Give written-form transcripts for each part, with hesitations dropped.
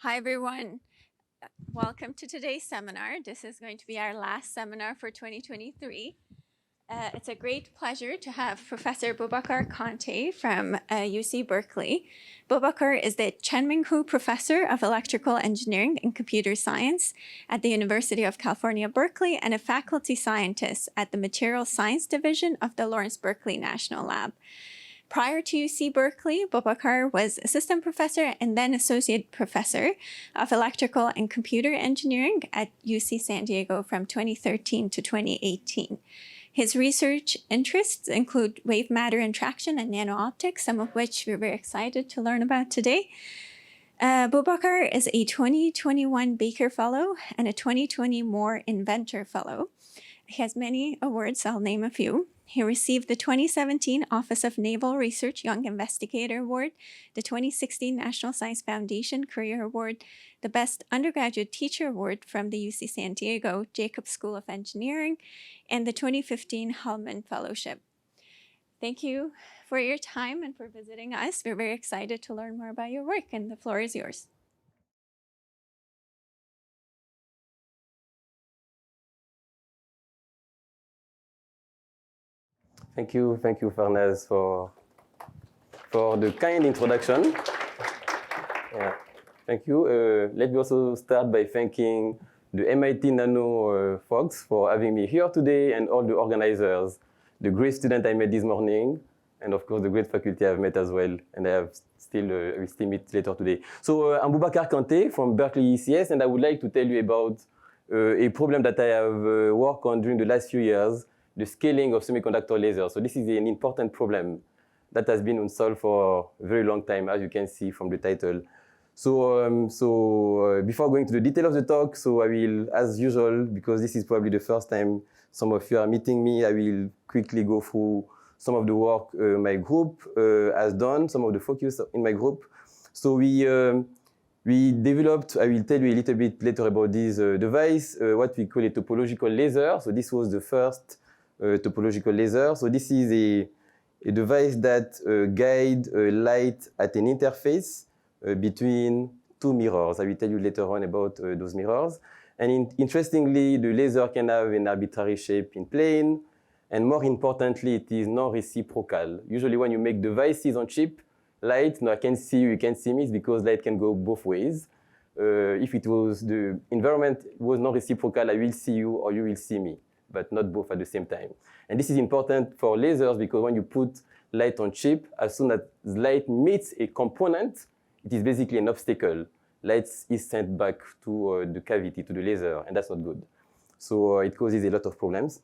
Hi, everyone. Welcome to today's seminar. This is going to be our last seminar for 2023. It's a great pleasure to have Professor Boubacar Kanté from UC Berkeley. Boubacar is the Chenming Professor of Electrical Engineering and Computer Science at the University of California, Berkeley, and a faculty scientist at the Material Science Division of the Lawrence Berkeley National Lab. Prior to UC Berkeley, Boubacar was assistant professor and then associate professor of electrical and computer engineering at UC San Diego from 2013 to 2018. His research interests include wave matter interaction and nano-optics, some of which we're very excited to learn about today. Boubacar is a 2021 Baker Fellow and a 2020 Moore Inventor Fellow. He has many awards, I'll name a few. He received the 2017 Office of Naval Research Young Investigator Award, the 2016 National Science Foundation Career Award, the Best Undergraduate Teacher Award from the UC San Diego Jacobs School of Engineering, and the 2015 Hellman Fellowship. Thank you for your time and for visiting us. We're very excited to learn more about your work, and the floor is yours. Thank you, Farnaz, for the kind introduction. Yeah. Thank you. Let me also start by thanking the MIT.nano folks for having me here today, and all the organizers, the great student I met this morning, and of course the great faculty I've met as well, and I will still meet later today. So I'm Boubacar Kanté from Berkeley ECS, and I would like to tell you about a problem that I have worked on during the last few years, the scaling of semiconductor lasers. So this is an important problem that has been unsolved for a very long time, as you can see from the title. So, before going to the detail of the talk, so I will, as usual, because this is probably the first time some of you are meeting me, I will quickly go through some of the work my group has done, some of the focus in my group. So we developed, I will tell you a little bit later about this device, what we call a topological laser. So this was the first topological laser. So this is a device that guides light at an interface between two mirrors. I will tell you later on about those mirrors. And interestingly, the laser can have an arbitrary shape in plane. And more importantly, it is non-reciprocal. Usually when you make devices on chip, light, no, I can see you, you can see me, it's because light can go both ways. If it was the environment was non-reciprocal, I will see you or you will see me, but not both at the same time. And this is important for lasers because when you put light on chip, as soon as light meets a component, it is basically an obstacle. Light is sent back to the cavity, to the laser, and that's not good. So it causes a lot of problems.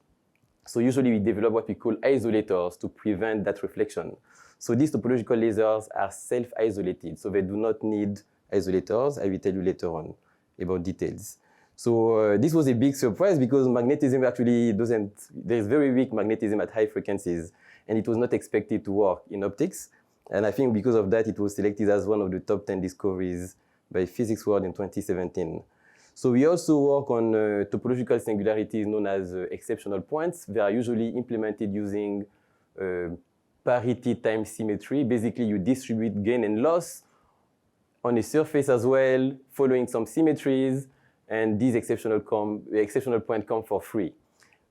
So usually we develop what we call isolators to prevent that reflection. So these topological lasers are self-isolated, so they do not need isolators. I will tell you later on about details. So this was a big surprise because magnetism actually doesn't, there's very weak magnetism at high frequencies, and it was not expected to work in optics. And I think because of that, it was selected as one of the top 10 discoveries by Physics World in 2017. So we also work on topological singularities known as exceptional points. They are usually implemented using parity time symmetry. Basically, you distribute gain and loss on a surface as well, following some symmetries, and these exceptional points come for free.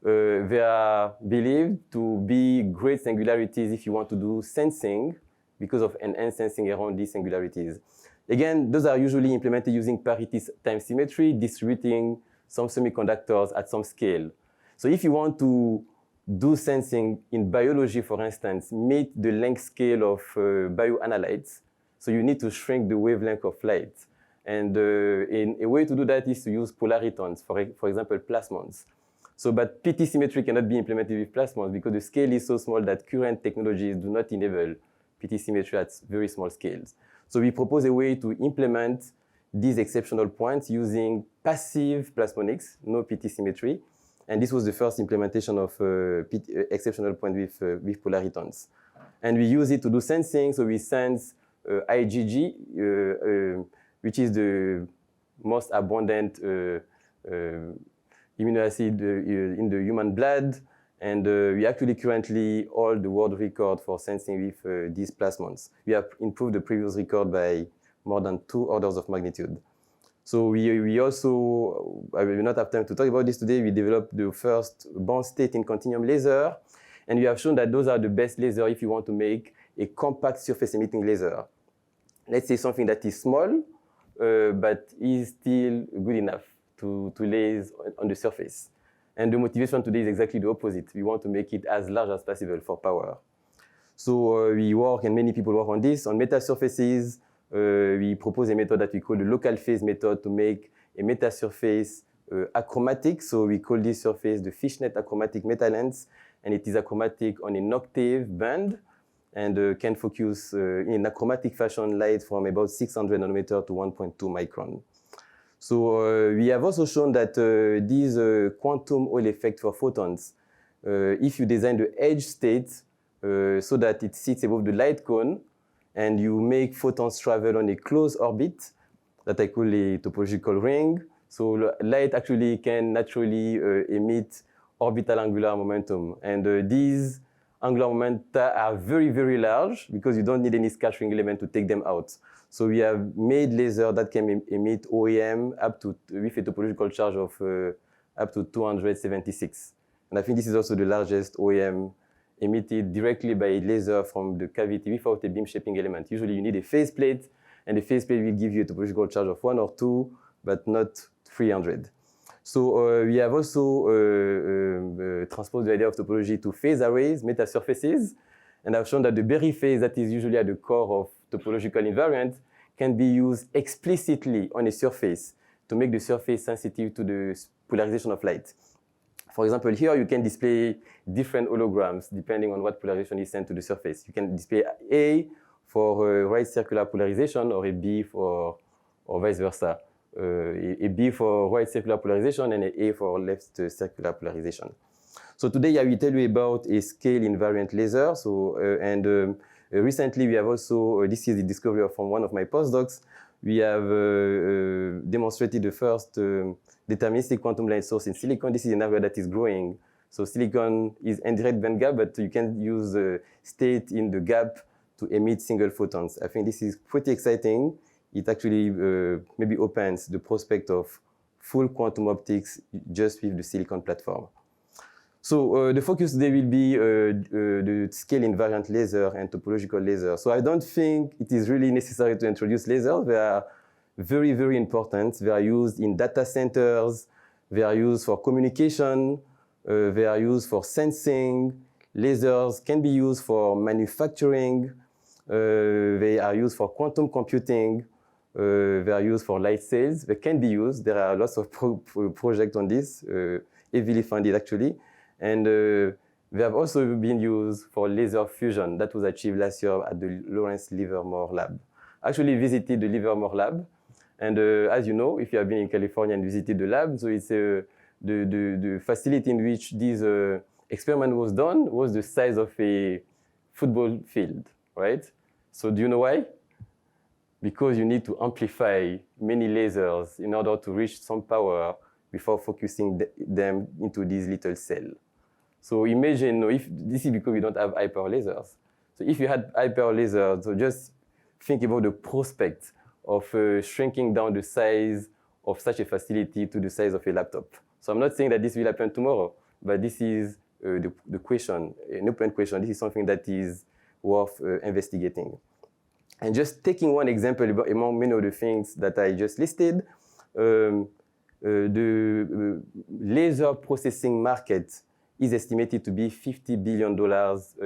They are believed to be great singularities if you want to do sensing because of enhanced sensing around these singularities. Again, those are usually implemented using parity time symmetry, distributing some semiconductors at some scale. So if you want to do sensing in biology, for instance, meet the length scale of bioanalytes, so you need to shrink the wavelength of light. And a way to do that is to use polaritons, for example, plasmons. So, but PT symmetry cannot be implemented with plasmons because the scale is so small that current technologies do not enable PT symmetry at very small scales. So we propose a way to implement these exceptional points using passive plasmonics, no PT symmetry. And this was the first implementation of exceptional point with polaritons. And we use it to do sensing. So we sense IgG, which is the most abundant amino acid in the human blood. And we actually currently hold the world record for sensing with these plasmons. We have improved the previous record by more than 2 orders of magnitude. So we also, I will not have time to talk about this today, we developed the first bond state in continuum laser, and we have shown that those are the best laser if you want to make a compact surface emitting laser. Let's say something that is small, but is still good enough to laze on the surface. And the motivation today is exactly the opposite. We want to make it as large as possible for power. So we work, and many people work on this, on metasurfaces. We propose a method that we call the local phase method to make a metasurface achromatic. So we call this surface the fishnet achromatic metalens, and it is achromatic on an octave band, and can focus in achromatic fashion light from about 600 nanometer to 1.2 micron. So we have also shown that these quantum Hall effect for photons, if you design the edge state so that it sits above the light cone, and you make photons travel on a closed orbit that I call a topological ring. So light actually can naturally emit orbital angular momentum. And these angular momenta are very, very large because you don't need any scattering element to take them out. So we have made lasers that can emit OEM up to, with a topological charge of up to 276. And I think this is also the largest OEM emitted directly by a laser from the cavity without a beam shaping element. Usually you need a faceplate, and the faceplate will give you a topological charge of 1 or 2, but not 300. So we have also transposed the idea of topology to phase arrays, metasurfaces, and I've shown that the Berry phase that is usually at the core of topological invariant can be used explicitly on a surface to make the surface sensitive to the polarization of light. For example, here you can display different holograms depending on what polarization is sent to the surface. You can display A for right circular polarization, or a B for, or vice versa. A B for right circular polarization and an A for left circular polarization. So today I will tell you about a scale-invariant laser. So, recently we have also, this is the discovery from one of my postdocs, we have demonstrated the first deterministic quantum light source in silicon. This is an area that is growing. So silicon is indirect band gap, but you can use state in the gap to emit single photons. I think this is pretty exciting. It actually maybe opens the prospect of full quantum optics just with the silicon platform. So the focus today will be the scale-invariant laser and topological laser. So I don't think it is really necessary to introduce lasers. They are very, very important. They are used in data centers. They are used for communication. They are used for sensing. Lasers can be used for manufacturing. They are used for quantum computing. They are used for light sails. They can be used. There are lots of projects on this, heavily funded actually. And they have also been used for laser fusion that was achieved last year at the Lawrence Livermore lab. I actually visited the Livermore lab. And as you know, if you have been in California and visited the lab, so it's the facility in which this experiment was done was the size of a football field, right? So do you know why? Because you need to amplify many lasers in order to reach some power before focusing them into this little cell. So imagine, if this is because we don't have high power lasers. So if you had high power lasers, so just think about the prospect of shrinking down the size of such a facility to the size of a laptop. So I'm not saying that this will happen tomorrow, but this is the question, an open question. This is something that is worth investigating. And just taking one example among many of the things that I just listed, the laser processing market is estimated to be $50 billion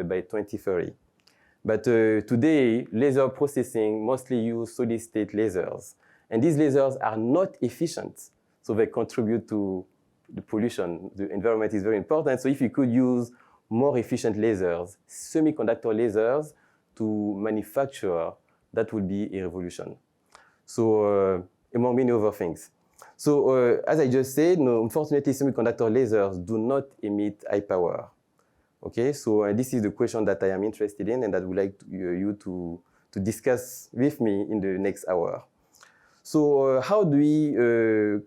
by 2030. But today, laser processing mostly use solid-state lasers. And these lasers are not efficient, so they contribute to the pollution. The environment is very important. So if you could use more efficient lasers, semiconductor lasers, to manufacture, that would be a revolution. So among many other things. So as I just said, no, unfortunately, semiconductor lasers do not emit high power. Okay, so this is the question that I am interested in and that I would like you to discuss with me in the next hour. So how do we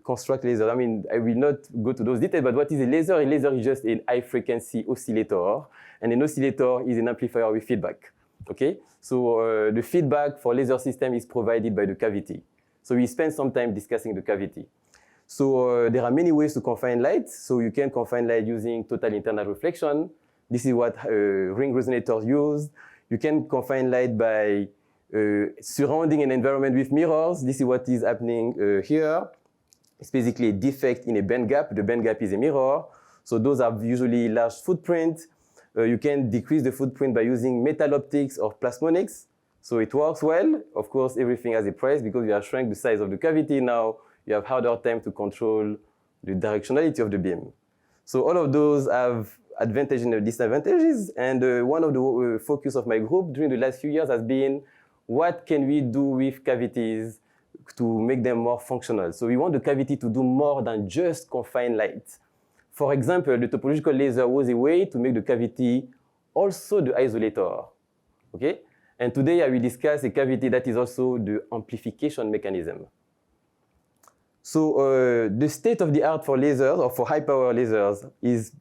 construct lasers? I mean, I will not go to those details, but what is a laser? A laser is just an high-frequency oscillator, and an oscillator is an amplifier with feedback. Okay, so the feedback for laser system is provided by the cavity. So we spent some time discussing the cavity. So there are many ways to confine light. So you can confine light using total internal reflection. This is what ring resonators use. You can confine light by surrounding an environment with mirrors. This is what is happening here. It's basically a defect in a band gap. The band gap is a mirror. So those are usually large footprints. You can decrease the footprint by using metal optics or plasmonics. So it works well. Of course, everything has a price because you have shrunk the size of the cavity. Now you have harder time to control the directionality of the beam. So all of those have advantages and disadvantages. And one of the focus of my group during the last few years has been, what can we do with cavities to make them more functional? So we want the cavity to do more than just confine light. For example, the topological laser was a way to make the cavity also the isolator. Okay? And today I will discuss a cavity that is also the amplification mechanism. So the state of the art for lasers, or for high power lasers, is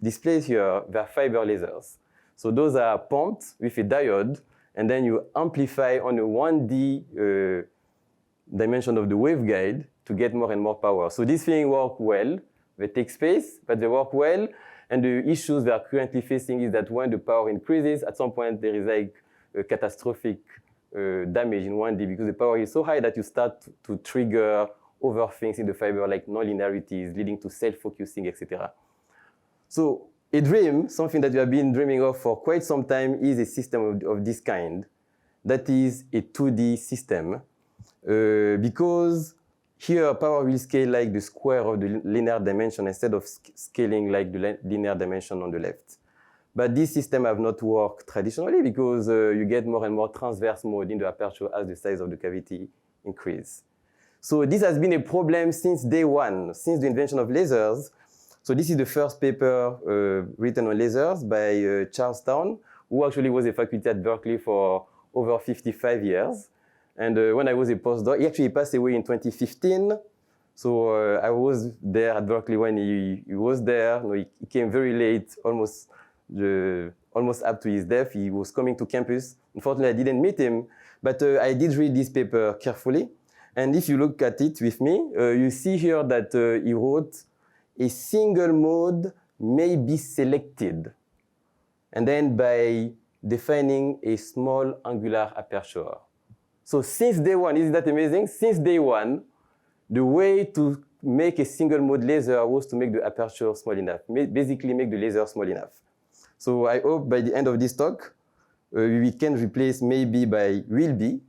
displayed here. They are fiber lasers. So those are pumped with a diode, and then you amplify on a 1D dimension of the waveguide to get more and more power. So these things work well. They take space, but they work well. And the issues they are currently facing is that when the power increases, at some point there is like a catastrophic damage in 1D because the power is so high that you start to trigger other things in the fiber like nonlinearities leading to self-focusing, etc. So a dream, something that we have been dreaming of for quite some time, is a system of this kind. That is a 2D system because here power will scale like the square of the linear dimension instead of scaling like the linear dimension on the left. But this system have not worked traditionally because you get more and more transverse mode in the aperture as the size of the cavity increases. So this has been a problem since day one, since the invention of lasers. So this is the first paper written on lasers by Schawlow-Townes, who actually was a faculty at Berkeley for over 55 years. And when I was a postdoc, he actually passed away in 2015. So I was there at Berkeley when he was there. No, he came very late, almost up to his death. He was coming to campus. Unfortunately, I didn't meet him, but I did read this paper carefully. And if you look at it with me, you see here that he wrote, a single mode may be selected. And then by defining a small angular aperture. So since day one, isn't that amazing? Since day one, the way to make a single mode laser was to make the aperture small enough, basically make the laser small enough. So I hope by the end of this talk, we can replace maybe by will be,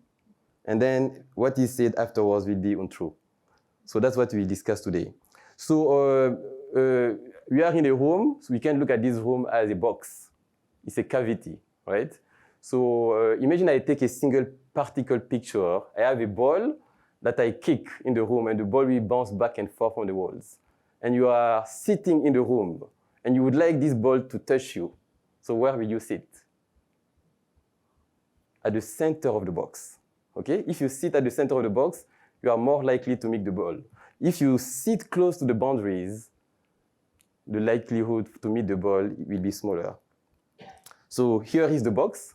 and then what is said afterwards will be untrue. So that's what we discuss today. So we are in a room, so we can look at this room as a box. It's a cavity, right? So imagine I take a single particle picture. I have a ball that I kick in the room, and the ball will bounce back and forth on the walls. And you are sitting in the room, and you would like this ball to touch you. So where will you sit? At the center of the box. Okay? If you sit at the center of the box, you are more likely to meet the ball. If you sit close to the boundaries, the likelihood to meet the ball will be smaller. So here is the box.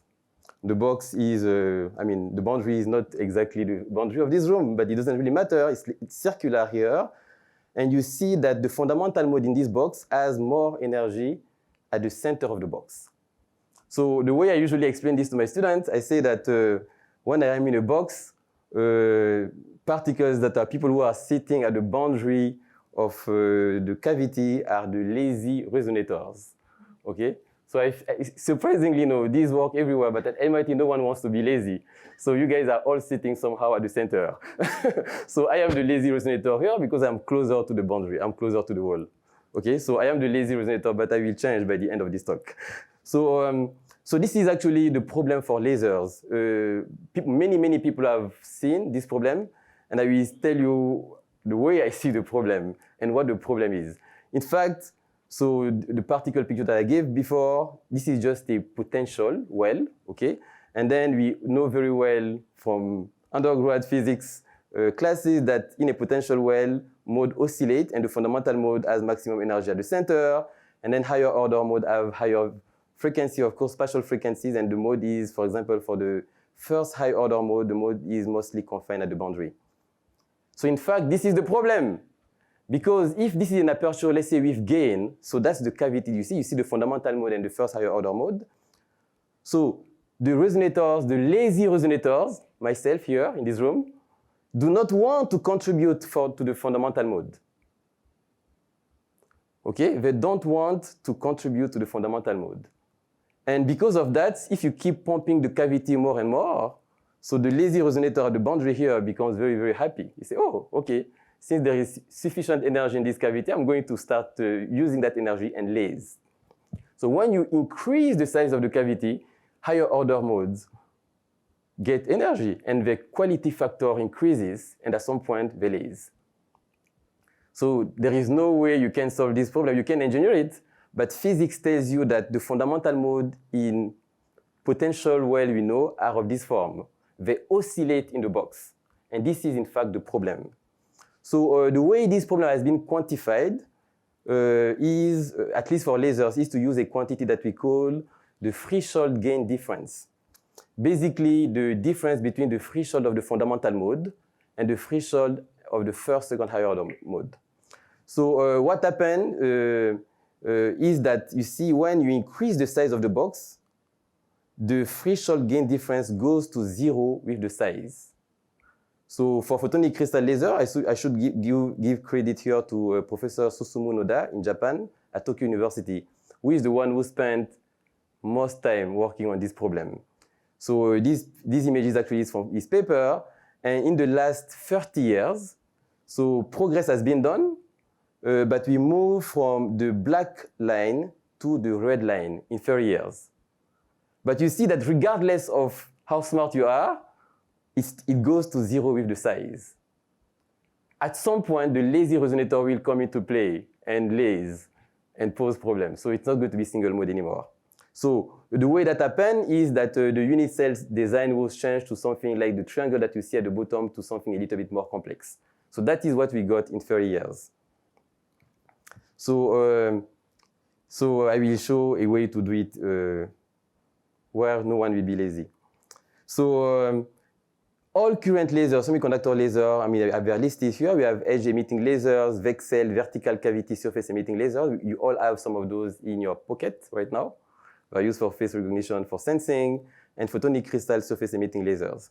The box is, the boundary is not exactly the boundary of this room, but it doesn't really matter. It's circular here. And you see that the fundamental mode in this box has more energy at the center of the box. So the way I usually explain this to my students, I say that when I am in a box, particles that are people who are sitting at the boundary of the cavity are the lazy resonators. Okay? So surprisingly, these work everywhere, but at MIT, no one wants to be lazy. So you guys are all sitting somehow at the center. So I am the lazy resonator here because I'm closer to the boundary. I'm closer to the wall. Okay, so I am the lazy resonator, but I will change by the end of this talk. So this is actually the problem for lasers. Many people have seen this problem, and I will tell you the way I see the problem and what the problem is. In fact, so the particle picture that I gave before, this is just a potential well, okay? And then we know very well from undergrad physics classes that in a potential well, mode oscillate, and the fundamental mode has maximum energy at the center, and then higher order mode have higher frequency, of course, spatial frequencies, and the mode is, for example, for the first high order mode, the mode is mostly confined at the boundary. So in fact, this is the problem. Because if this is an aperture, let's say with gain, so that's the cavity you see the fundamental mode and the first higher order mode. So the resonators, the lazy resonators, myself here in this room, do not want to contribute to the fundamental mode. Okay, they don't want to contribute to the fundamental mode. And because of that, if you keep pumping the cavity more and more, so the lazy resonator at the boundary here becomes very, very happy. You say, oh, okay, since there is sufficient energy in this cavity, I'm going to start using that energy and laze. So when you increase the size of the cavity, higher order modes get energy, and the quality factor increases, and at some point, they laze. So there is no way you can solve this problem. You can engineer it, but physics tells you that the fundamental mode in potential well we know are of this form. They oscillate in the box, and this is in fact the problem. So the way this problem has been quantified is, at least for lasers, is to use a quantity that we call the threshold gain difference. Basically, the difference between the threshold of the fundamental mode and the threshold of the first, second higher order mode. So what happened is that you see when you increase the size of the box, the threshold gain difference goes to 0 with the size. So for photonic crystal laser, I should give credit here to Professor Susumu Noda in Japan at Tokyo University, who is the one who spent most time working on this problem. So this image is actually from his paper, and in the last 30 years, so progress has been done, but we move from the black line to the red line in 30 years. But you see that regardless of how smart you are, it goes to 0 with the size. At some point, the lazy resonator will come into play and laze and pose problems. So it's not going to be single mode anymore. So the way that happened is that the unit cells design was changed to something like the triangle that you see at the bottom to something a little bit more complex. So that is what we got in 30 years. So, so I will show a way to do it where no one will be lazy. So all current lasers, semiconductor laser, I mean, I have listed here. We have edge emitting lasers, VCSEL, vertical cavity surface emitting lasers. You all have some of those in your pocket right now. They are used for face recognition, for sensing, and photonic crystal surface emitting lasers.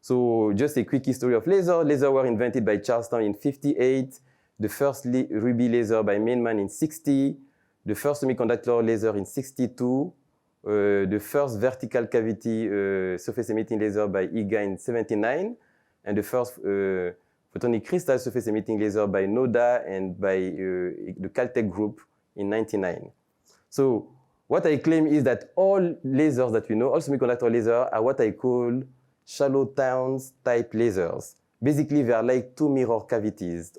So just a quick history of lasers. Lasers were invented by Charlestown in 58, the first ruby laser by Mainman in 60, the first semiconductor laser in 62, the first vertical cavity surface emitting laser by IGA in 79, and the first photonic crystal surface emitting laser by Noda and by the Caltech group in 99. So what I claim is that all lasers that we know, all semiconductor lasers, are what I call Schawlow-Townes type lasers. Basically, they are like two mirror cavities.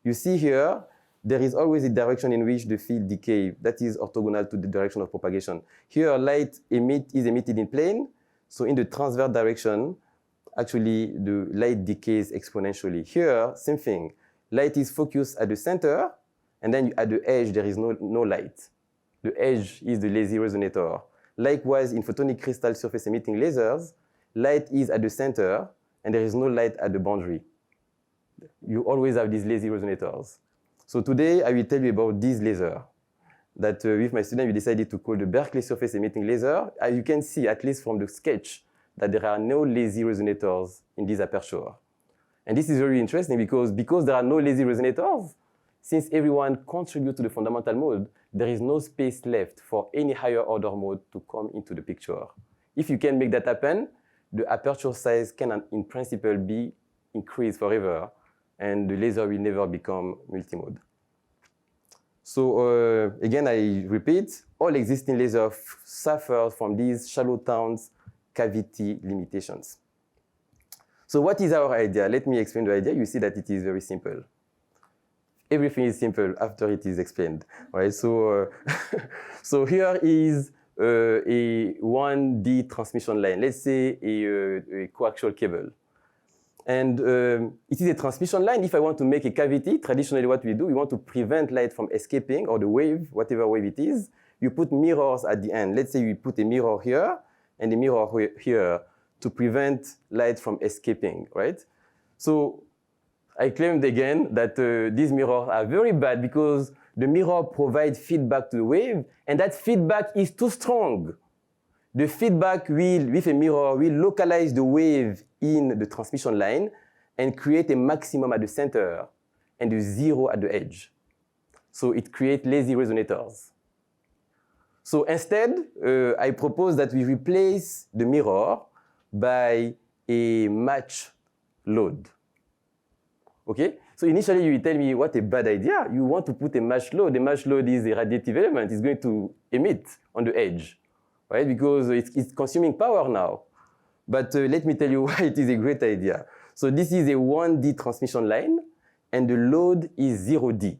You see here, there is always a direction in which the field decay that is orthogonal to the direction of propagation. Here, light is emitted in plane. So in the transverse direction, actually, the light decays exponentially. Here, same thing. Light is focused at the center, and then at the edge, there is no light. The edge is the lazy resonator. Likewise, in photonic crystal surface emitting lasers, light is at the center, and there is no light at the boundary. You always have these lazy resonators. So today, I will tell you about this laser that with my student, we decided to call the Berkeley surface emitting laser. As you can see, at least from the sketch, that there are no lazy resonators in this aperture. And this is very interesting because there are no lazy resonators, since everyone contributes to the fundamental mode, there is no space left for any higher order mode to come into the picture. If you can make that happen, the aperture size can, in principle, be increased forever, and the laser will never become multimode. So again, I repeat, all existing lasers suffer from these Schawlow-Townes cavity limitations. So what is our idea? Let me explain the idea. You see that it is very simple. Everything is simple after it is explained, right? So, so here is a 1D transmission line. Let's say a coaxial cable. And it is a transmission line. If I want to make a cavity, traditionally what we do, we want to prevent light from escaping, or the wave, whatever wave it is. You put mirrors at the end. Let's say you put a mirror here and a mirror here to prevent light from escaping, right? So I claimed again that these mirrors are very bad because the mirror provides feedback to the wave, and that feedback is too strong. The feedback with a mirror will localize the wave in the transmission line and create a maximum at the center and a zero at the edge. So it creates lazy resonators. So instead, I propose that we replace the mirror by a match load. Okay? So initially you will tell me, what a bad idea. You want to put a match load. The match load is a radiative element. It's going to emit on the edge, right? Because it's consuming power now. But let me tell you why it is a great idea. So this is a 1D transmission line, and the load is 0D,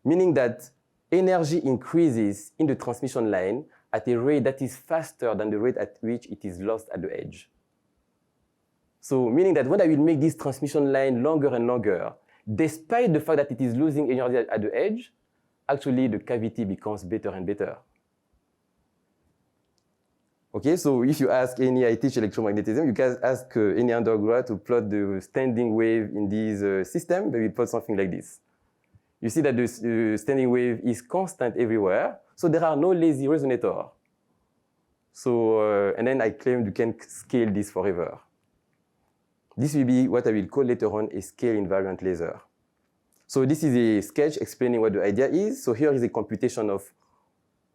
meaning that energy increases in the transmission line at a rate that is faster than the rate at which it is lost at the edge. So meaning that when I will make this transmission line longer and longer, despite the fact that it is losing energy at the edge, actually the cavity becomes better and better. Okay, so if you ask any, I teach electromagnetism, you can ask any undergrad to plot the standing wave in this system, they will plot something like this. You see that the standing wave is constant everywhere, so there are no lazy resonators. So, and then I claim you can scale this forever. This will be what I will call later on a scale-invariant laser. So this is a sketch explaining what the idea is. So here is a computation of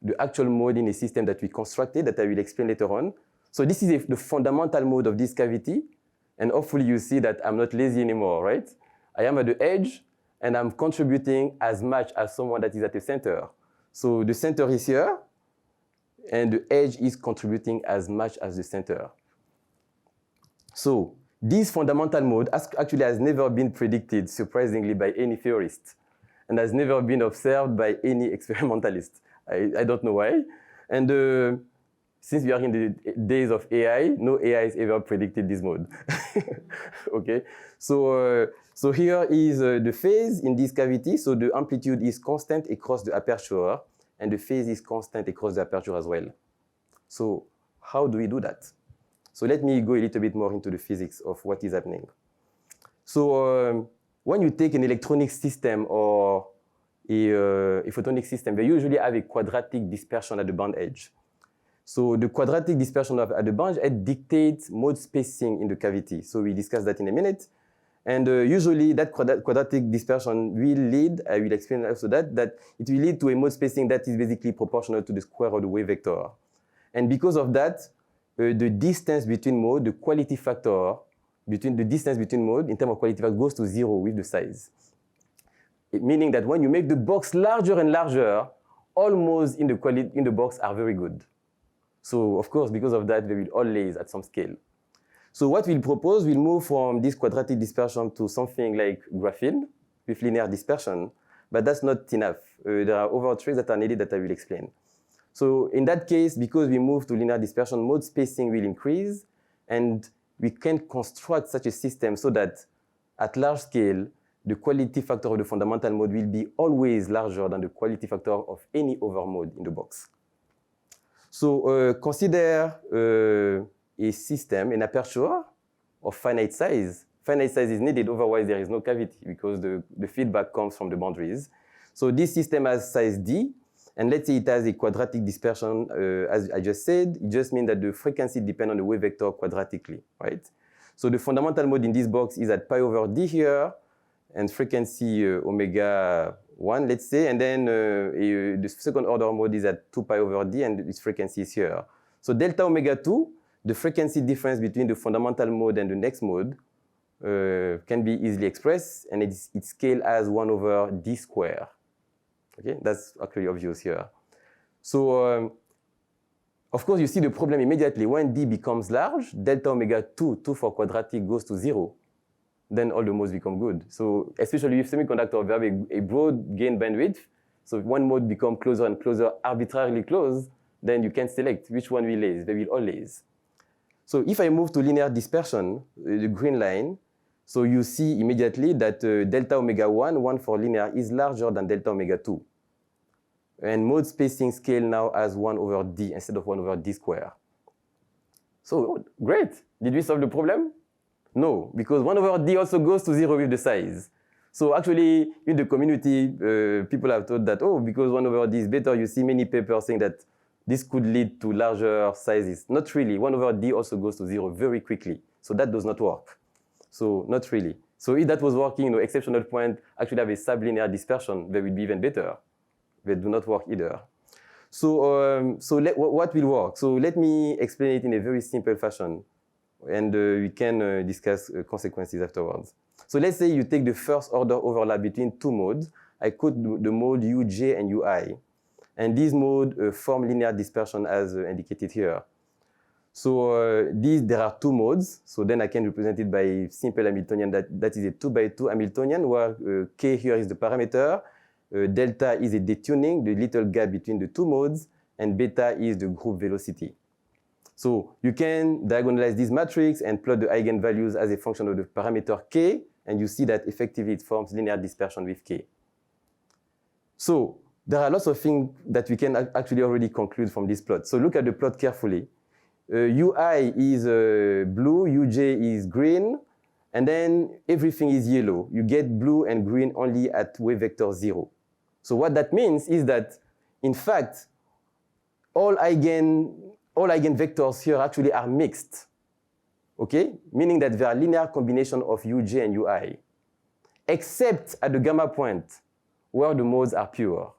the actual mode in a system that we constructed that I will explain later on. So this is the fundamental mode of this cavity. And hopefully you see that I'm not lazy anymore, right? I am at the edge, and I'm contributing as much as someone that is at the center. So the center is here, and the edge is contributing as much as the center. So this fundamental mode actually has never been predicted, surprisingly, by any theorist, and has never been observed by any experimentalist. I don't know why. And since we are in the days of AI, no AI has ever predicted this mode. Okay, so here is the phase in this cavity. So the amplitude is constant across the aperture, and the phase is constant across the aperture as well. So how do we do that? So let me go a little bit more into the physics of what is happening. So when you take an electronic system or a photonic system, they usually have a quadratic dispersion at the band edge. So the quadratic dispersion at the band edge dictates mode spacing in the cavity. So we discuss that in a minute. And usually that quadratic dispersion will lead, I will explain also that it will lead to a mode spacing that is basically proportional to the square of the wave vector. And because of that, the distance between mode, the quality factor, the distance between mode in terms of quality factor goes to 0 with the size. Meaning that when you make the box larger and larger, all modes in the box are very good. So of course, because of that, they will always at some scale. So what we'll propose, we'll move from this quadratic dispersion to something like graphene with linear dispersion, but that's not enough. There are other tricks that are needed that I will explain. So in that case, because we move to linear dispersion, mode spacing will increase, and we can construct such a system so that at large scale, the quality factor of the fundamental mode will be always larger than the quality factor of any other mode in the box. So consider a system, an aperture of finite size. Finite size is needed, otherwise there is no cavity because the feedback comes from the boundaries. So this system has size D, and let's say it has a quadratic dispersion, as I just said. It just means that the frequency depends on the wave vector quadratically, right? So the fundamental mode in this box is at pi over D here, and frequency omega 1, let's say, and then the second order mode is at 2 pi over D, and its frequency is here. So delta omega 2, the frequency difference between the fundamental mode and the next mode can be easily expressed, and its scale as 1 over D square. Okay, that's actually obvious here. So, of course, you see the problem immediately. When D becomes large, delta omega 2, 2 for quadratic, goes to 0. Then all the modes become good. So especially with semiconductor, we have a broad gain bandwidth. So if one mode becomes closer and closer, arbitrarily close, then you can select which one will laze. They will all laze. So if I move to linear dispersion, the green line, so you see immediately that delta omega 1, 1 for linear, is larger than delta omega 2. And mode spacing scale now as 1 over D instead of 1 over D square. So great. Did we solve the problem? No, because 1 over d also goes to 0 with the size. So actually, in the community, people have thought that, oh, because 1 over d is better, you see many papers saying that this could lead to larger sizes. Not really. 1 over d also goes to 0 very quickly. So that does not work. So not really. So if that was working, exceptional point actually have a sublinear dispersion, they would be even better. They do not work either. So, what will work? So let me explain it in a very simple fashion, and we can discuss consequences afterwards. So let's say you take the first order overlap between two modes. I quote the mode uj and ui. And these modes form linear dispersion as indicated here. So there are two modes. So then I can represent it by simple Hamiltonian. That is a 2 by 2 Hamiltonian, where k here is the parameter. Delta is a detuning, the little gap between the two modes, and beta is the group velocity. So you can diagonalize this matrix and plot the eigenvalues as a function of the parameter k, and you see that effectively it forms linear dispersion with k. So there are lots of things that we can actually already conclude from this plot. So look at the plot carefully. UI is blue, UJ is green, and then everything is yellow. You get blue and green only at wave vector 0. So what that means is that, in fact, all eigenvectors here actually are mixed, okay? Meaning that they are linear combination of UJ and UI, except at the gamma point, where the modes are pure.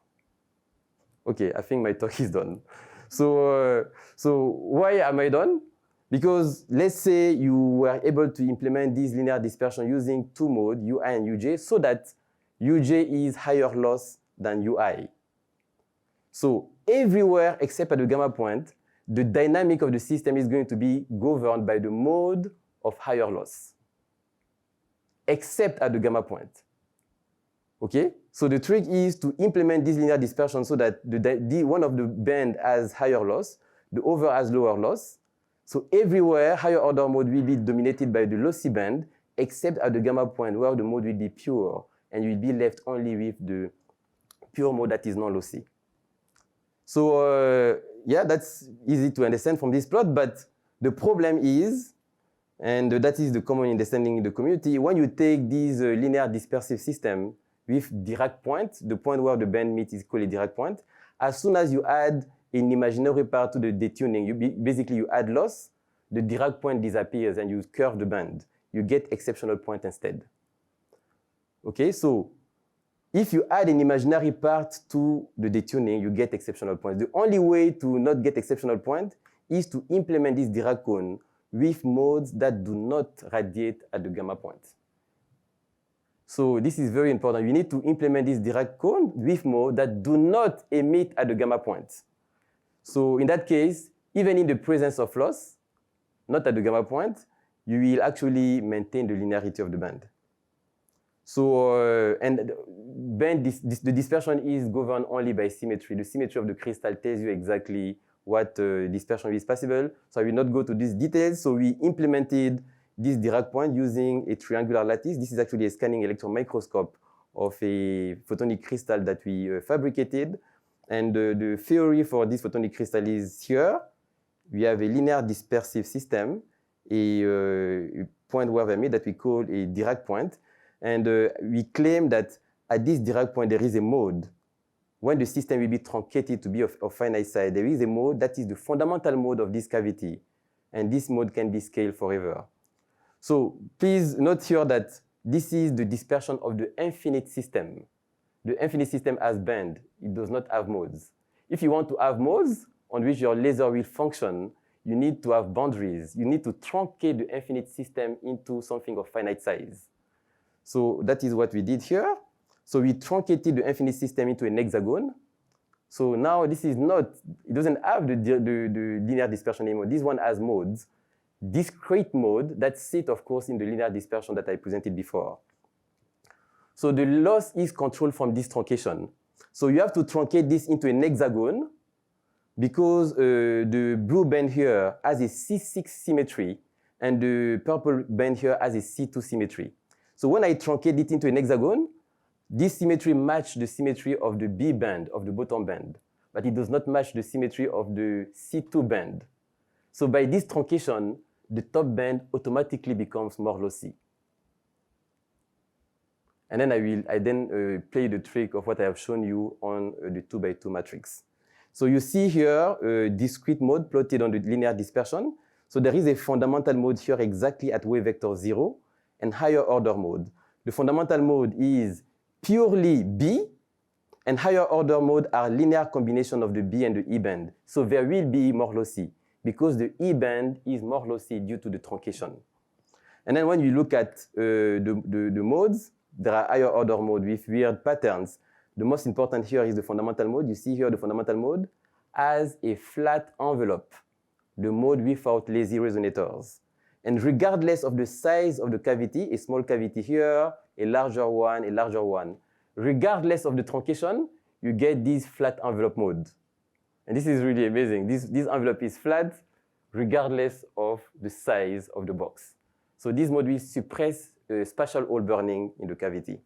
Okay, I think my talk is done. So why am I done? Because let's say you were able to implement this linear dispersion using two modes, UI and UJ, so that UJ is higher loss than UI. So everywhere except at the gamma point, the dynamic of the system is going to be governed by the mode of higher loss, except at the gamma point. Okay? So the trick is to implement this linear dispersion so that one of the band has higher loss, the other has lower loss. So everywhere, higher order mode will be dominated by the lossy band, except at the gamma point where the mode will be pure, and you will be left only with the pure mode that is non-lossy. So yeah, that's easy to understand from this plot, but the problem is, and that is the common understanding in the community, when you take this linear dispersive system with Dirac point, the point where the band meets is called a Dirac point, as soon as you add an imaginary part to the detuning, basically you add loss, the Dirac point disappears and you curve the band. You get exceptional point instead. Okay, so if you add an imaginary part to the detuning, you get exceptional points. The only way to not get exceptional point is to implement this Dirac cone with modes that do not radiate at the gamma point. So this is very important. You need to implement this Dirac cone with modes that do not emit at the gamma point. So in that case, even in the presence of loss, not at the gamma point, you will actually maintain the linearity of the band. So, and the dispersion is governed only by symmetry. The symmetry of the crystal tells you exactly what dispersion is possible. So I will not go to these details. So we implemented this Dirac point using a triangular lattice. This is actually a scanning electron microscope of a photonic crystal that we fabricated. And the theory for this photonic crystal is here. We have a linear dispersive system, a point where we made that we call a Dirac point. And we claim that at this Dirac point, there is a mode. When the system will be truncated to be of finite size, there is a mode that is the fundamental mode of this cavity. And this mode can be scaled forever. So please note here that this is the dispersion of the infinite system. The infinite system has band. It does not have modes. If you want to have modes on which your laser will function, you need to have boundaries. You need to truncate the infinite system into something of finite size. So that is what we did here. So we truncated the infinite system into an hexagon. So now this is not, it doesn't have the linear dispersion anymore. This one has modes. Discrete mode that sit, of course, in the linear dispersion that I presented before. So the loss is controlled from this truncation. So you have to truncate this into an hexagon because the blue band here has a C6 symmetry and the purple band here has a C2 symmetry. So when I truncate it into an hexagon, this symmetry matches the symmetry of the B band, of the bottom band, but it does not match the symmetry of the C2 band. So by this truncation, the top band automatically becomes more lossy. And then I then play the trick of what I have shown you on the 2x2 matrix. So you see here a discrete mode plotted on the linear dispersion. So there is a fundamental mode here exactly at wave vector 0 and higher order mode. The fundamental mode is purely B, and higher order mode are linear combination of the B and the E band. So there will be more lossy because the E band is more lossy due to the truncation. And then when you look at the modes, there are higher order mode with weird patterns. The most important here is the fundamental mode. You see here the fundamental mode as a flat envelope, the mode without lazy resonators. And regardless of the size of the cavity, a small cavity here, a larger one, regardless of the truncation, you get this flat envelope mode. And this is really amazing. This envelope is flat regardless of the size of the box. So this mode will suppress spatial hole burning in the cavity.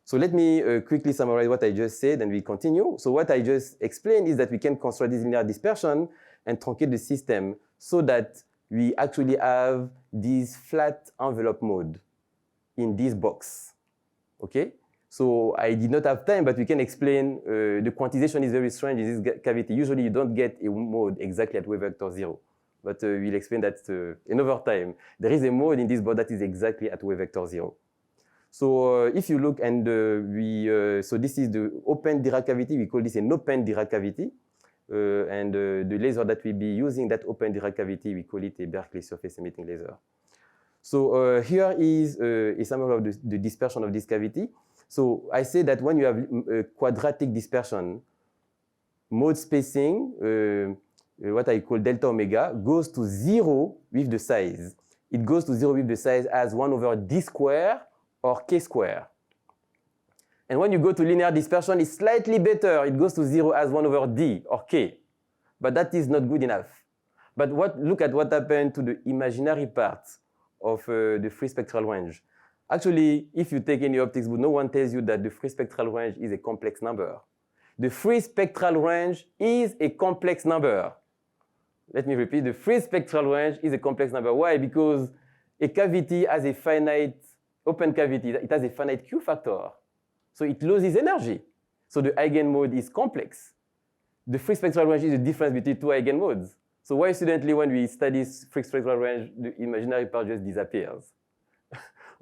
So let me quickly summarize what I just said and we continue. So what I just explained is that we can construct this linear dispersion and truncate the system so that we actually have this flat envelope mode in this box, okay? So I did not have time, but we can explain the quantization is very strange in this cavity. Usually you don't get a mode exactly at wave vector 0, but we'll explain that another time. There is a mode in this board that is exactly at wave vector 0. So if you look and so this is the open Dirac cavity, we call this an open Dirac cavity. And the laser that we'll be using, that open Dirac cavity, we call it a Berkeley surface emitting laser. So here is a sample of the dispersion of this cavity. So I say that when you have quadratic dispersion, mode spacing, what I call delta omega, goes to 0 with the size. It goes to 0 with the size as 1 over d square or k square. And when you go to linear dispersion, it's slightly better. It goes to 0 as 1 over d or k. But that is not good enough. But look at what happened to the imaginary part of the free spectral range. Actually, if you take any optics book, no one tells you that the free spectral range is a complex number. The free spectral range is a complex number. Let me repeat, the free spectral range is a complex number. Why? Because a cavity has a finite, open cavity, it has a finite Q factor. So it loses energy. So the eigenmode is complex. The free spectral range is the difference between two eigenmodes. So why suddenly when we study free spectral range, the imaginary part just disappears?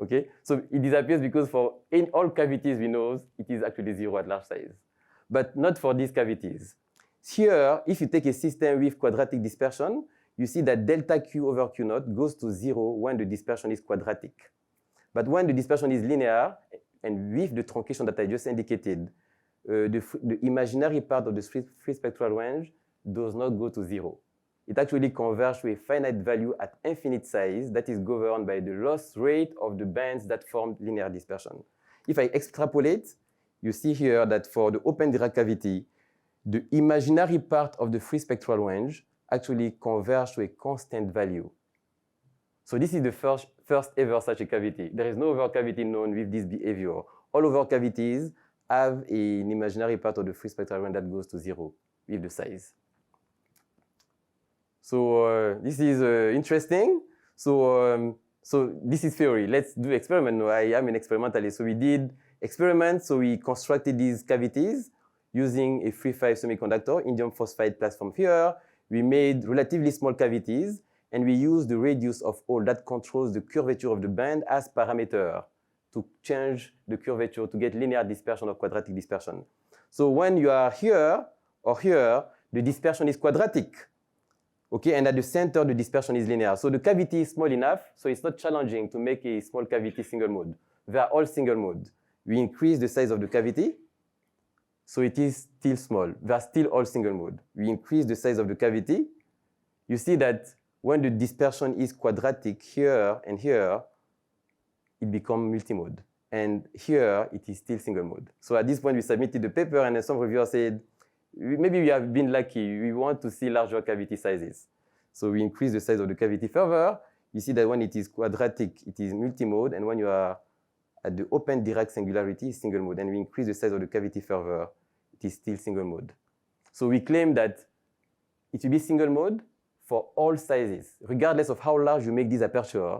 Okay, so it disappears because in all cavities we know it is actually 0 at large size, but not for these cavities. Here, if you take a system with quadratic dispersion, you see that delta Q over Q naught goes to 0 when the dispersion is quadratic. But when the dispersion is linear, and with the truncation that I just indicated, the imaginary part of the free spectral range does not go to 0. It actually converges to a finite value at infinite size that is governed by the loss rate of the bands that form linear dispersion. If I extrapolate, you see here that for the open Dirac cavity, the imaginary part of the free spectral range actually converges to a constant value. So this is the first ever such a cavity. There is no other cavity known with this behavior. All other cavities have an imaginary part of the free spectral range that goes to 0 with the size. So this is interesting. So this is theory. Let's do experiment. No, I am an experimentalist. So we did experiments. So we constructed these cavities using a 3,5 semiconductor, indium phosphide platform here. We made relatively small cavities, and we used the radius of hole that controls the curvature of the band as parameter to change the curvature to get linear dispersion or quadratic dispersion. So when you are here or here, the dispersion is quadratic. Okay, and at the center, the dispersion is linear. So the cavity is small enough, so it's not challenging to make a small cavity single mode. They are all single mode. We increase the size of the cavity, so it is still small. They are still all single mode. We increase the size of the cavity. You see that when the dispersion is quadratic here and here, it becomes multimode. And here, it is still single mode. So at this point, we submitted the paper, and then some reviewers said, maybe we have been lucky. We want to see larger cavity sizes. So we increase the size of the cavity further. You see that when it is quadratic, it is multimode. And when you are at the open Dirac singularity, it's single mode. And we increase the size of the cavity further, it is still single mode. So we claim that it will be single mode for all sizes. Regardless of how large you make this aperture,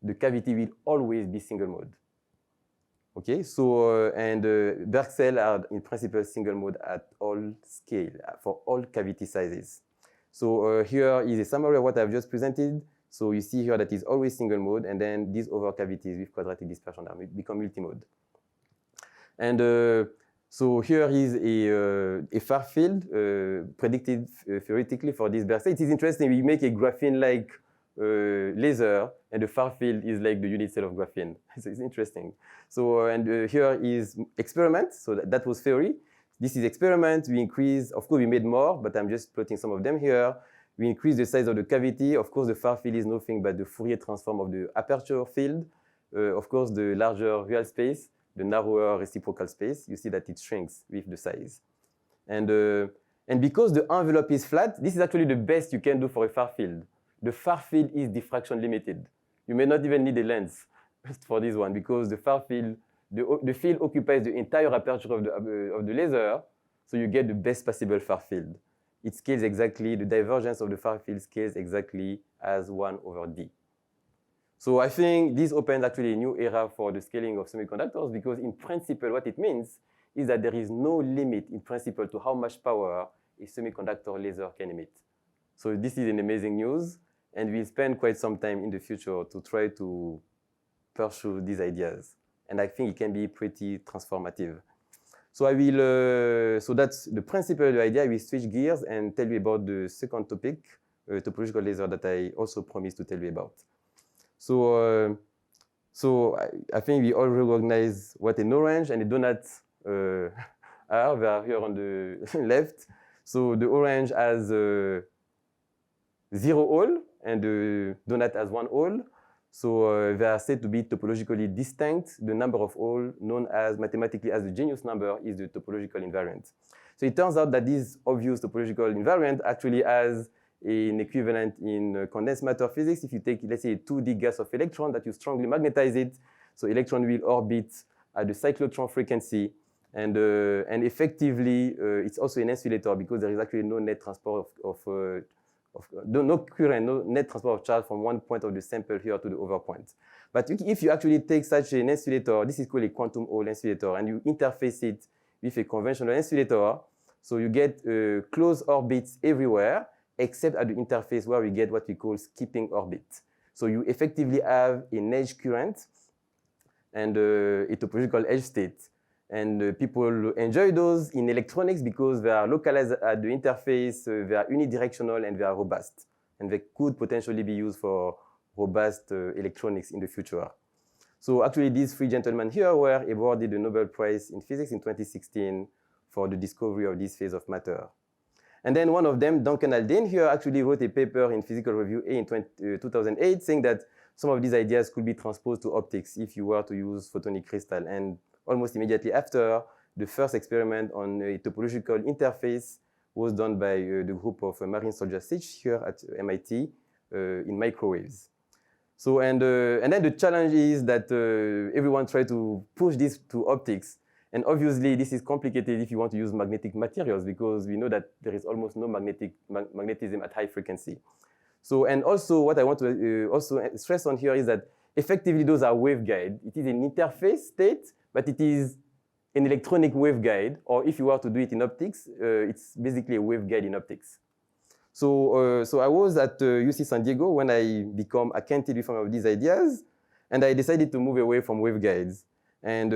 the cavity will always be single mode. Okay, so, Berkeley are in principle single mode at all scale, for all cavity sizes. So here is a summary of what I've just presented. So you see here that is always single mode, and then these other cavities with quadratic dispersion are become multimode. And so here is a far field predicted theoretically for this Berkeley. It is interesting, we make a graphene-like laser, and the far field is like the unit cell of graphene. So it's interesting. So, here is experiment. So that was theory. This is experiment. We increase, of course, we made more, but I'm just plotting some of them here. We increase the size of the cavity. Of course, the far field is nothing but the Fourier transform of the aperture field. Of course, the larger real space, the narrower reciprocal space, you see that it shrinks with the size. And because the envelope is flat, this is actually the best you can do for a far field. The far field is diffraction limited. You may not even need a lens for this one, because the far field, the field occupies the entire aperture of the laser, so you get the best possible far field. It scales exactly, the divergence of the far field scales exactly as 1/d. So I think this opens actually a new era for the scaling of semiconductors, because in principle what it means is that there is no limit in principle to how much power a semiconductor laser can emit. So this is an amazing news, and we'll spend quite some time in the future to try to pursue these ideas. And I think it can be pretty transformative. So I will, so that's the principle of the idea. I will switch gears and tell you about the second topic, topological laser, that I also promised to tell you about. So, I think we all recognize what an orange and a donut are. They are here on the left. So the orange has 0 hole, and the donut has 1 hole. So they are said to be topologically distinct. The number of holes, known as mathematically as the genius number, is the topological invariant. So it turns out that this obvious topological invariant actually has an equivalent in condensed matter physics. If you take, let's say, a 2D gas of electron that you strongly magnetize it, so electron will orbit at the cyclotron frequency, and effectively it's also an insulator, because there is actually no net transport no current, no net transport of charge from one point of the sample here to the other point. But if you actually take such an insulator, this is called a quantum Hall insulator, and you interface it with a conventional insulator, so you get closed orbits everywhere, except at the interface where we get what we call skipping orbit. So you effectively have an edge current and a topological edge state. And people enjoy those in electronics because they are localized at the interface, they are unidirectional, and they are robust. And they could potentially be used for robust electronics in the future. So actually, these 3 gentlemen here were awarded the Nobel Prize in Physics in 2016 for the discovery of this phase of matter. And then one of them, Duncan Haldane, here actually wrote a paper in Physical Review A in 2008 saying that some of these ideas could be transposed to optics if you were to use photonic crystal. And almost immediately after, the first experiment on a topological interface was done by the group of Marine Soldier-Sich here at MIT in microwaves. So, and then the challenge is that everyone tried to push this to optics. And obviously, this is complicated if you want to use magnetic materials, because we know that there is almost no magnetism at high frequency. So, and also what I want to also stress on here is that effectively those are waveguide. It is an interface state, but it is an electronic waveguide, or if you were to do it in optics, it's basically a waveguide in optics. So, so I was at UC San Diego when I became acquainted with some of these ideas, and I decided to move away from waveguides and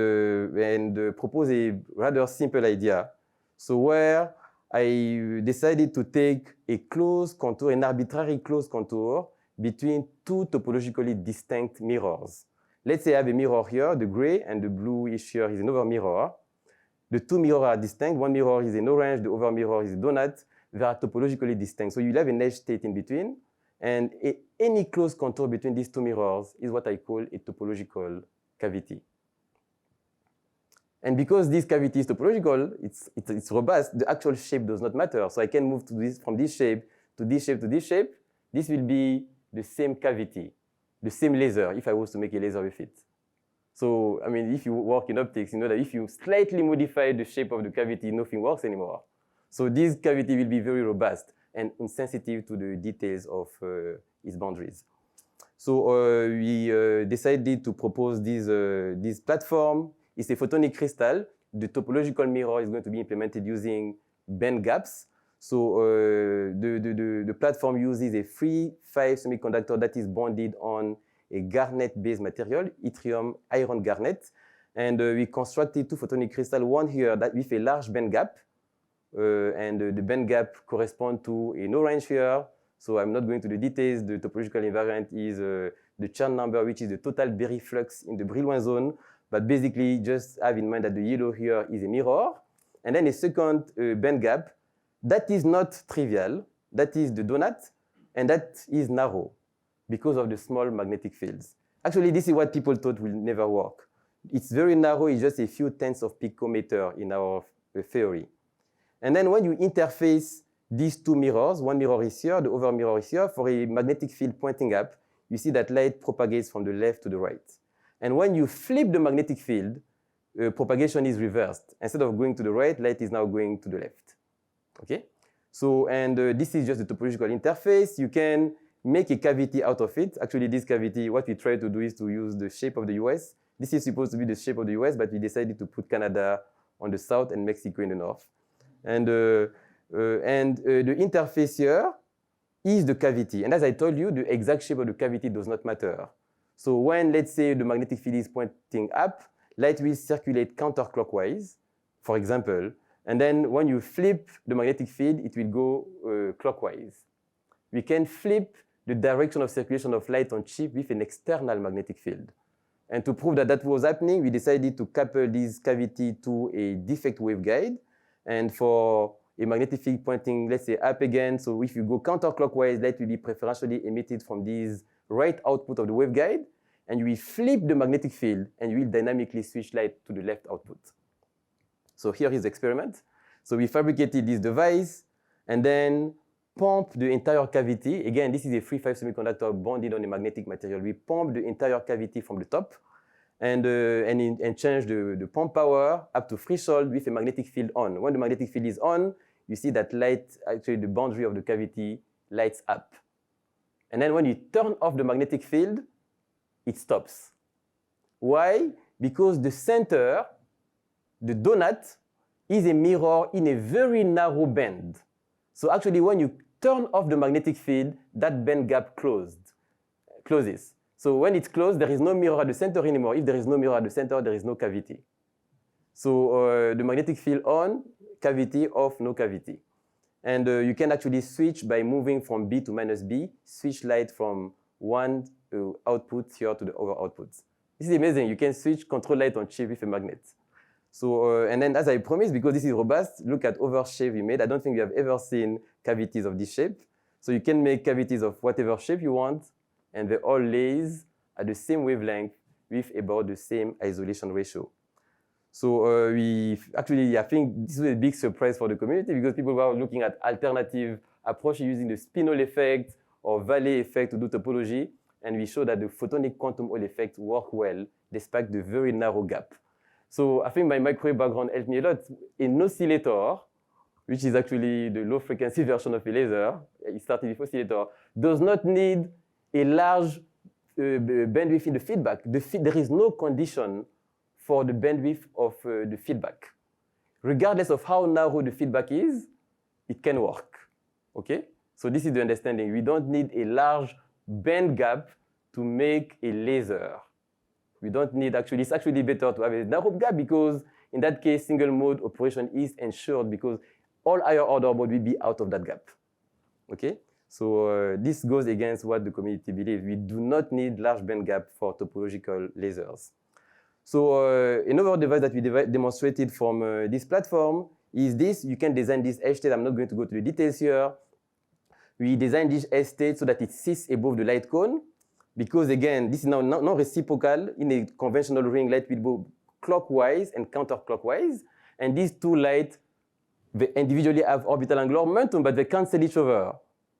propose a rather simple idea. So where I decided to take a closed contour, an arbitrary closed contour between 2 topologically distinct mirrors. Let's say I have a mirror here, the gray, and the bluish here is another mirror. The 2 mirrors are distinct. One mirror is an orange, the other mirror is a donut. They are topologically distinct. So you'll have an edge state in between, and any closed contour between these 2 mirrors is what I call a topological cavity. And because this cavity is topological, it's robust, the actual shape does not matter. So I can move to this, from this shape to this shape to this shape. This will be the same cavity, the same laser, if I was to make a laser with it. So, I mean, if you work in optics, you know that if you slightly modify the shape of the cavity, nothing works anymore. So this cavity will be very robust and insensitive to the details of its boundaries. So we decided to propose this platform. It's a photonic crystal. The topological mirror is going to be implemented using band gaps. So the platform uses a free 5 semiconductor that is bonded on a garnet-based material, yttrium iron garnet. And we constructed 2 photonic crystals, one here that with a large band gap. And the band gap corresponds to an orange here. So I'm not going to the details. The topological invariant is the Chern number, which is the total Berry flux in the Brillouin zone. But basically, just have in mind that the yellow here is a mirror. And then a second band gap that is not trivial. That is the donut, and that is narrow because of the small magnetic fields. Actually, this is what people thought will never work. It's very narrow. It's just a few tenths of picometer in our theory. And then when you interface these 2 mirrors, one mirror is here, the other mirror is here, for a magnetic field pointing up, you see that light propagates from the left to the right. And when you flip the magnetic field, propagation is reversed. Instead of going to the right, light is now going to the left. Okay? So, and this is just the topological interface. You can make a cavity out of it. Actually, this cavity, what we try to do is to use the shape of the US. This is supposed to be the shape of the US, but we decided to put Canada on the south and Mexico in the north. And the interface here is the cavity. And as I told you, the exact shape of the cavity does not matter. So when, let's say, the magnetic field is pointing up, light will circulate counterclockwise, for example. And then when you flip the magnetic field, it will go clockwise. We can flip the direction of circulation of light on chip with an external magnetic field. And to prove that that was happening, we decided to couple this cavity to a defect waveguide. And for a magnetic field pointing, let's say, up again, so if you go counterclockwise, light will be preferentially emitted from this right output of the waveguide. And you will flip the magnetic field, and you will dynamically switch light to the left output. So here is the experiment. So we fabricated this device, and then pump the entire cavity. Again, this is a free 5 semiconductor bonded on a magnetic material. We pump the entire cavity from the top, and change the pump power up to threshold with a magnetic field on. When the magnetic field is on, you see that light, actually the boundary of the cavity lights up. And then when you turn off the magnetic field, it stops. Why? Because the center, the donut, is a mirror in a very narrow band. So actually, when you turn off the magnetic field, that band gap closes. So when it's closed, there is no mirror at the center anymore. If there is no mirror at the center, there is no cavity. So the magnetic field on, cavity off, no cavity. And you can actually switch by moving from B to minus B, switch light from one output here to the other outputs. This is amazing. You can switch control light on chip with a magnet. So, and then as I promised, because this is robust, look at other shape we made. I don't think we have ever seen cavities of this shape. So you can make cavities of whatever shape you want, and they all lays at the same wavelength with about the same isolation ratio. So I think this was a big surprise for the community because people were looking at alternative approaches using the spin-Hall effect or Vallée effect to do topology, and we showed that the photonic quantum Hall effect work well despite the very narrow gap. So I think my microwave background helped me a lot. An oscillator, which is actually the low frequency version of a laser, it started with oscillator, does not need a large bandwidth in the feedback. There is no condition for the bandwidth of the feedback. Regardless of how narrow the feedback is, it can work, okay? So this is the understanding. We don't need a large band gap to make a laser. We don't need actually, it's actually better to have a narrow gap because in that case, single mode operation is ensured because all higher order mode will be out of that gap, okay? So this goes against what the community believes. We do not need large band gap for topological lasers. So another device that we demonstrated from this platform is this. You can design this edge state. I'm not going to go to the details here. We designed this edge state so that it sits above the light cone. Because again, this is now not reciprocal. In a conventional ring, light will go clockwise and counterclockwise. And these two lights, they individually have orbital angular momentum, but they cancel each other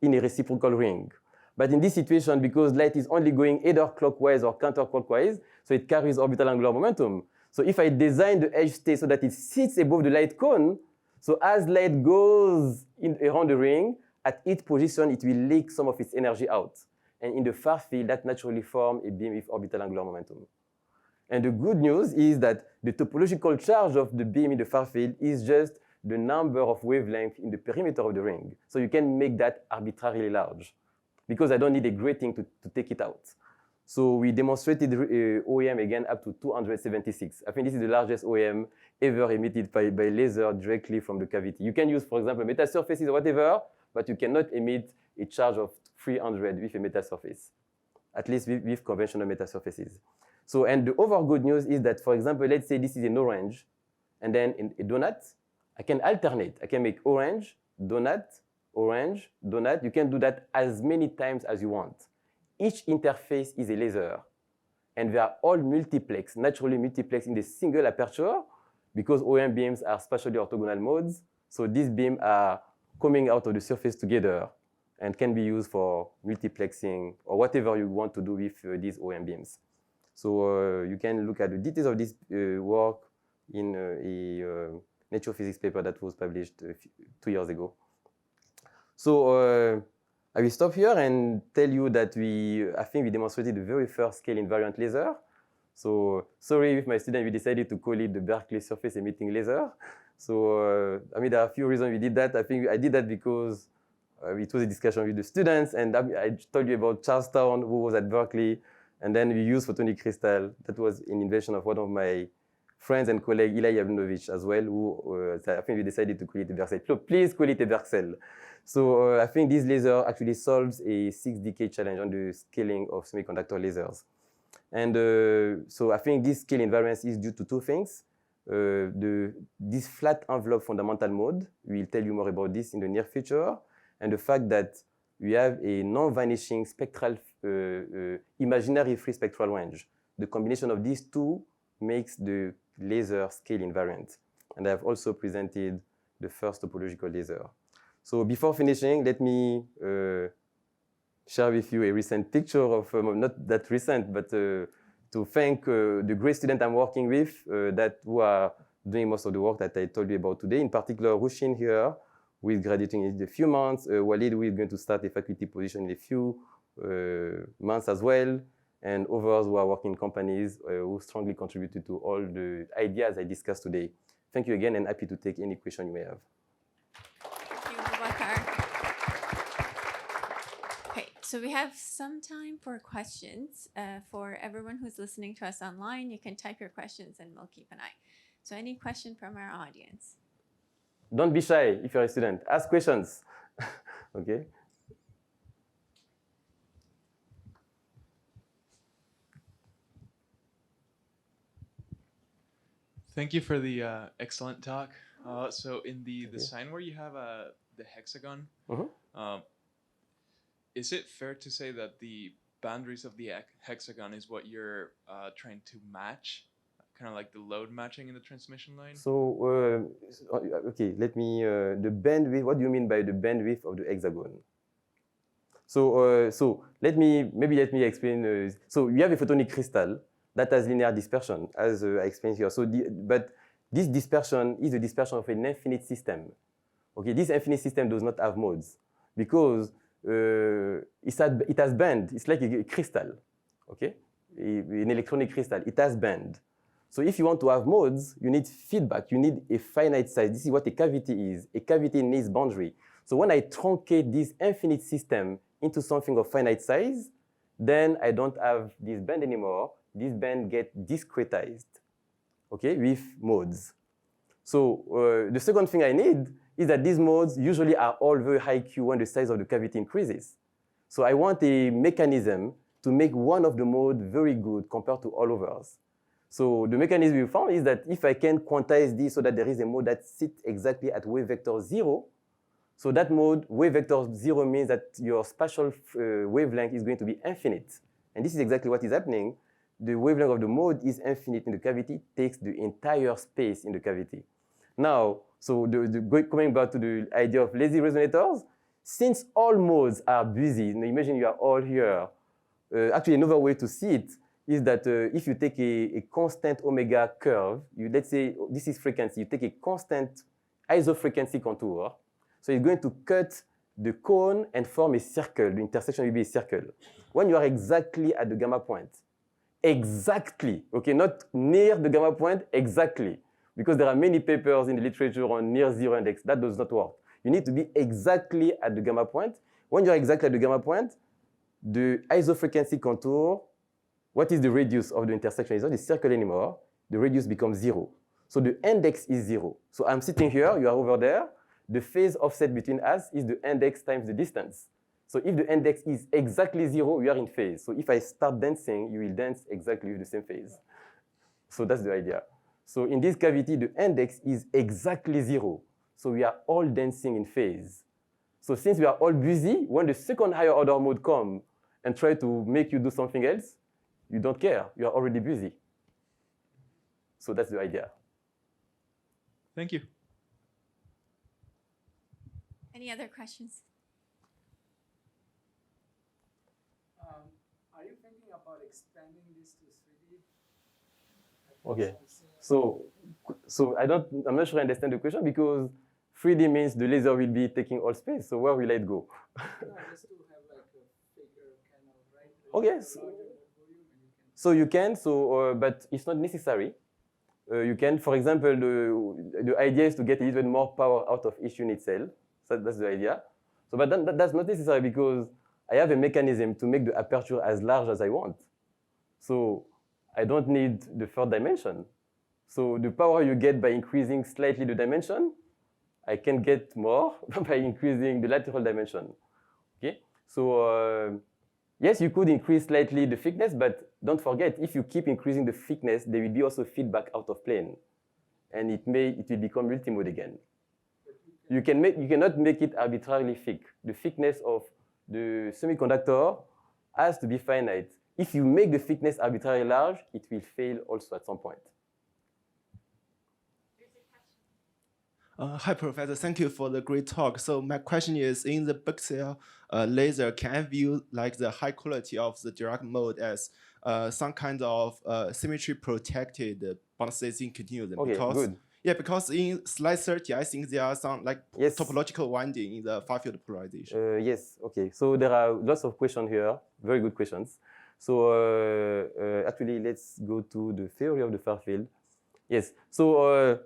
in a reciprocal ring. But in this situation, because light is only going either clockwise or counterclockwise, so it carries orbital angular momentum. So if I design the edge state so that it sits above the light cone, So as light goes around the ring, at each position, it will leak some of its energy out. And in the far field, that naturally forms a beam with orbital angular momentum. And the good news is that the topological charge of the beam in the far field is just the number of wavelengths in the perimeter of the ring. So you can make that arbitrarily large because I don't need a grating to take it out. So we demonstrated OEM again up to 276. I think this is the largest OEM ever emitted by laser directly from the cavity. You can use, for example, metasurfaces or whatever, but you cannot emit a charge of 300 with a metasurface, at least with conventional metasurfaces. So, and the overall good news is that, for example, let's say this is an orange, and then in a donut, I can alternate. I can make orange, donut, orange, donut. You can do that as many times as you want. Each interface is a laser, and they are all multiplex, naturally multiplex in the single aperture, because OEM beams are spatially orthogonal modes. So these beams are coming out of the surface together and can be used for multiplexing or whatever you want to do with these OEM beams. So you can look at the details of this work in a Nature Physics paper that was published 2 years ago. So I will stop here and tell you that I think we demonstrated the very first scale-invariant laser. So sorry, with my student, we decided to call it the Berkeley surface emitting laser. So I mean, there are a few reasons we did that. I think I did that because it was a discussion with the students, and I told you about Charlestown, who was at Berkeley, and then we used photonic crystal. That was an invention of one of my friends and colleague, Ilya Yavlovich, as well, who I think we decided to call it a Berksel. So please call it a Berksel. So I think this laser actually solves a 6-decade challenge on the scaling of semiconductor lasers. And so I think this scale invariance is due to two things. This flat envelope fundamental mode, we'll tell you more about this in the near future, and the fact that we have a non-vanishing spectral, imaginary free spectral range. The combination of these two makes the laser scale invariant. And I've also presented the first topological laser. So before finishing, let me share with you a recent picture of, not that recent, but to thank the great students I'm working with who are doing most of the work that I told you about today. In particular, Rushin here, who is graduating in a few months. Walid, who is going to start a faculty position in a few months as well. And others who are working in companies who strongly contributed to all the ideas I discussed today. Thank you again, and happy to take any question you may have. Thank you, Boubacar. Okay, so we have some time for questions. For everyone who's listening to us online, you can type your questions and we'll keep an eye. So any question from our audience? Don't be shy if you're a student. Ask questions. Okay. Thank you for the excellent talk. So in the sign where you have the hexagon, is it fair to say that the boundaries of the hexagon is what you're trying to match? Kind of like the load matching in the transmission line? So, okay, let me, the bandwidth, what do you mean by the bandwidth of the hexagon? So, let me explain. So you have a photonic crystal that has linear dispersion, as I explained here. So, but this dispersion is the dispersion of an infinite system. Okay, this infinite system does not have modes because it has band. It's like a crystal, okay? An electronic crystal. It has band. So if you want to have modes, you need feedback. You need a finite size. This is what a cavity is. A cavity needs boundary. So when I truncate this infinite system into something of finite size, then I don't have this band anymore. This band gets discretized, okay, with modes. So the second thing I need is that these modes usually are all very high Q when the size of the cavity increases. So I want a mechanism to make one of the modes very good compared to all others. So the mechanism we found is that if I can quantize this so that there is a mode that sits exactly at wave vector 0, so that mode, wave vector 0, means that your spatial wavelength is going to be infinite. And this is exactly what is happening. The wavelength of the mode is infinite in the cavity, it takes the entire space in the cavity. Now, so coming back to the idea of lazy resonators, since all modes are busy, imagine you are all here. Actually, another way to see it is that if you take a constant omega curve, let's say this is frequency, you take a constant isofrequency contour. So it's going to cut the cone and form a circle. The intersection will be a circle. When you are exactly at the gamma point, exactly, okay, not near the gamma point, exactly, because there are many papers in the literature on near zero index. That does not work. You need to be exactly at the gamma point. When you're exactly at the gamma point, the isofrequency contour, what is the radius of the intersection? It's not a circle anymore. The radius becomes 0. So the index is 0. So I'm sitting here, you are over there. The phase offset between us is the index times the distance. So if the index is exactly 0, we are in phase. So if I start dancing, you will dance exactly with the same phase. So that's the idea. So in this cavity, the index is exactly 0. So we are all dancing in phase. So since we are all busy, when the second higher order mode comes and try to make you do something else, you don't care. You are already busy. So that's the idea. Thank you. Any other questions? Are you thinking about expanding this to 3D? Okay. So I'm not sure I understand the question because 3D means the laser will be taking all space. So where will it go? No, just to have like a bigger kind of, right? Okay. So you can, but it's not necessary. You can, for example, the idea is to get even more power out of each unit cell. So that's the idea. So, but that's not necessary because I have a mechanism to make the aperture as large as I want. So I don't need the third dimension. So the power you get by increasing slightly the dimension, I can get more by increasing the lateral dimension. Okay? So yes, you could increase slightly the thickness, but don't forget, if you keep increasing the thickness, there will be also feedback out of plane. And it will become multimode again. You cannot make it arbitrarily thick. The thickness of the semiconductor has to be finite. If you make the thickness arbitrarily large, it will fail also at some point. Hi, Professor. Thank you for the great talk. So my question is, in the pixel laser, can I view like the high quality of the direct mode as some kind of symmetry protected bound states in continuum? Okay, good. Yeah, because in slide 30, I think there are some like Yes. topological winding in the far field polarization. Yes, okay. So there are lots of questions here, very good questions. So actually, let's go to the theory of the far field. Yes, so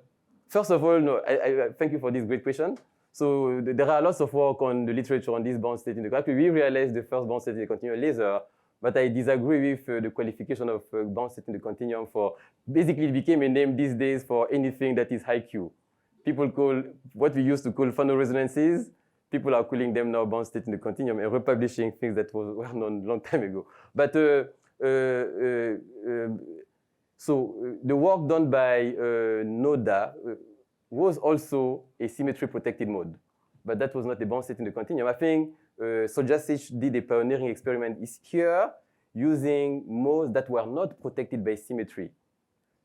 first of all, no, I thank you for this great question. So there are lots of work on the literature on this bound state in the continuum. We realized the first bound state in the continuum laser, but I disagree with the qualification of bound state in the continuum for, basically it became a name these days for anything that is high Q. People call, what we used to call Fano resonances, people are calling them now bound state in the continuum and republishing things that were known a long time ago. But so the work done by Noda was also a symmetry protected mode, but that was not a bound state in the continuum. I think Sojasic did a pioneering experiment here using modes that were not protected by symmetry.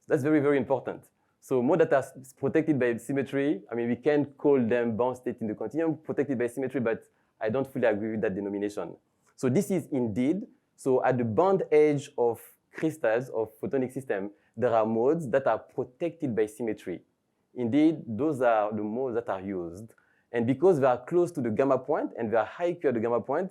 That's very, very important. So modes that are protected by symmetry, I mean, we can call them bound state in the continuum, protected by symmetry, but I don't fully agree with that denomination. So this is indeed, so at the bound edge of crystals of photonic system, there are modes that are protected by symmetry. Indeed, those are the modes that are used. And because they are close to the gamma point and they are high Q at the gamma point,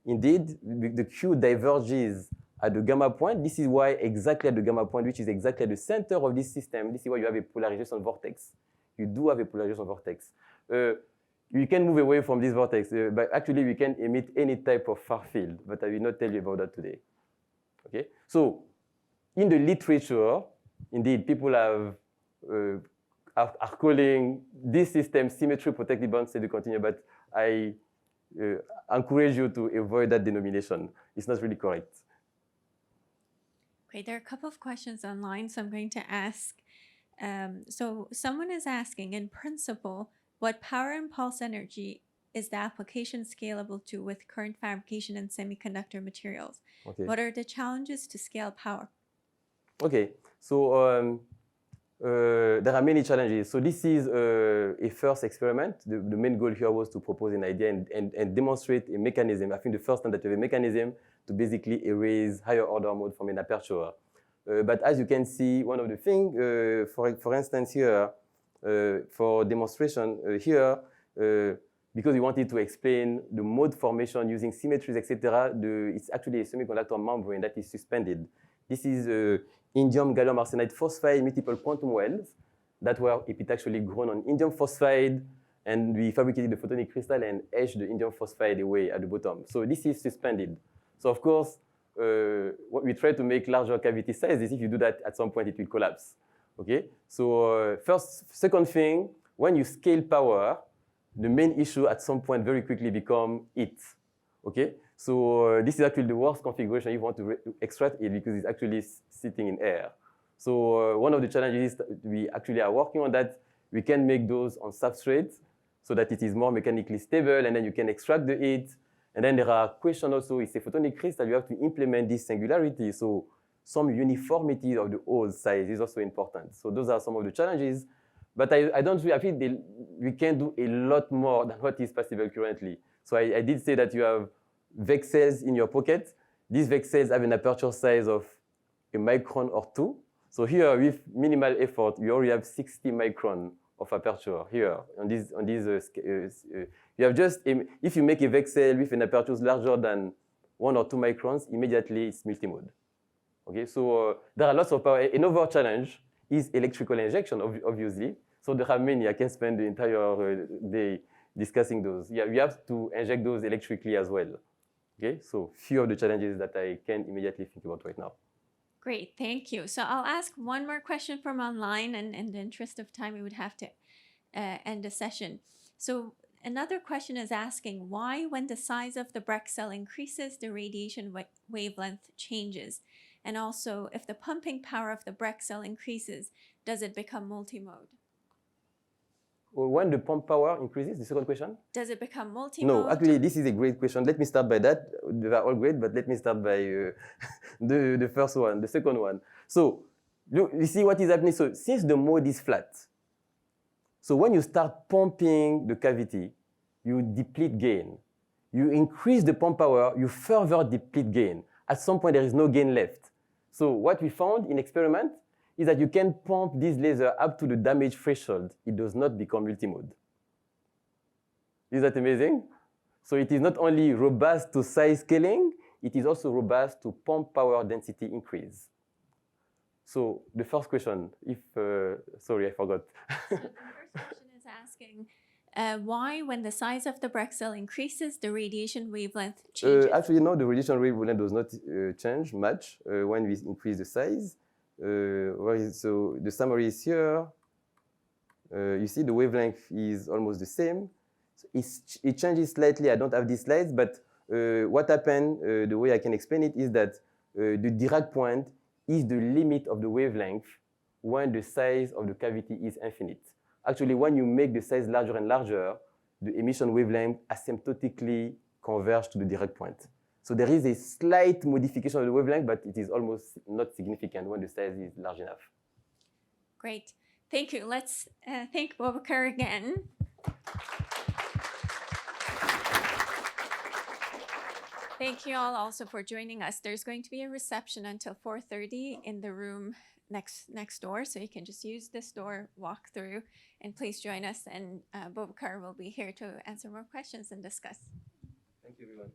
indeed, the Q diverges at the gamma point. This is why exactly at the gamma point, which is exactly at the center of this system, this is why you have a polarization vortex. You do have a polarization vortex. You can move away from this vortex, but actually we can emit any type of far field, but I will not tell you about that today. Okay? So in the literature, indeed, people are calling this system symmetry protected bound state in the continuum, but I encourage you to avoid that denomination. It's not really correct. Okay, there are a couple of questions online, so I'm going to ask. So someone is asking, in principle, what power and pulse energy is the application scalable to with current fabrication and semiconductor materials? Okay. What are the challenges to scale power? Okay, so there are many challenges. So this is a first experiment. The main goal here was to propose an idea and demonstrate a mechanism. I think the first time that we have a mechanism to basically erase higher order mode from an aperture. But as you can see, one of the things, for instance here, For demonstration here, because we wanted to explain the mode formation using symmetries, etc., it's actually a semiconductor membrane that is suspended. This is indium gallium arsenide phosphide multiple quantum wells that were epitaxially grown on indium phosphide, and we fabricated the photonic crystal and etched the indium phosphide away at the bottom. So this is suspended. So of course, what we try to make larger cavity sizes. If you do that, at some point it will collapse. Okay. So second thing, when you scale power, the main issue at some point very quickly become heat. Okay. So this is actually the worst configuration if you want to extract it because it's actually sitting in air. So one of the challenges is that we actually are working on that. We can make those on substrates so that it is more mechanically stable, and then you can extract the heat. And then there are questions also, it's a photonic crystal, you have to implement this singularity. So some uniformity of the hole size is also important. So those are some of the challenges. But I think we can do a lot more than what is possible currently. So I did say that you have VEC cells in your pocket. These VEC cells have an aperture size of a micron or 2. So here, with minimal effort, you already have 60 micron of aperture here on these you have just, if you make a VEC cell with an aperture larger than 1 or 2 microns, immediately it's multimode. Okay, so there are lots of power. Another challenge is electrical injection, obviously. So there are many. I can spend the entire day discussing those. Yeah, we have to inject those electrically as well. Okay, so few of the challenges that I can immediately think about right now. Great, thank you. So I'll ask one more question from online, and in the interest of time, we would have to end the session. So another question is asking why, when the size of the Breck cell increases, the radiation wavelength changes? And also, if the pumping power of the Breck cell increases, does it become multimode? When the pump power increases, the second question? Does it become multimode? No, actually, this is a great question. Let me start by that. They are all great, but let me start by the first one, the second one. So you see what is happening? So since the mode is flat, so when you start pumping the cavity, you deplete gain. You increase the pump power, you further deplete gain. At some point, there is no gain left. So what we found in experiment is that you can pump this laser up to the damage threshold. It does not become multimode. Is that amazing? So it is not only robust to size scaling, it is also robust to pump power density increase. So the first question, sorry, I forgot. So the first question is asking why, when the size of the Breck cell increases, the radiation wavelength changes? Actually, no, the radiation wavelength does not change much when we increase the size. So the summary is here. You see the wavelength is almost the same. So it changes slightly. I don't have these slides, but what happened, the way I can explain it is that the Dirac point is the limit of the wavelength when the size of the cavity is infinite. Actually, when you make the size larger and larger, the emission wavelength asymptotically converges to the Dirac point. So there is a slight modification of the wavelength, but it is almost not significant when the size is large enough. Great. Thank you. Let's thank Boubacar again. Thank you all also for joining us. There's going to be a reception until 4:30 in the room next door. So you can just use this door, walk through, and please join us. And Boubacar will be here to answer more questions and discuss. Thank you, everyone.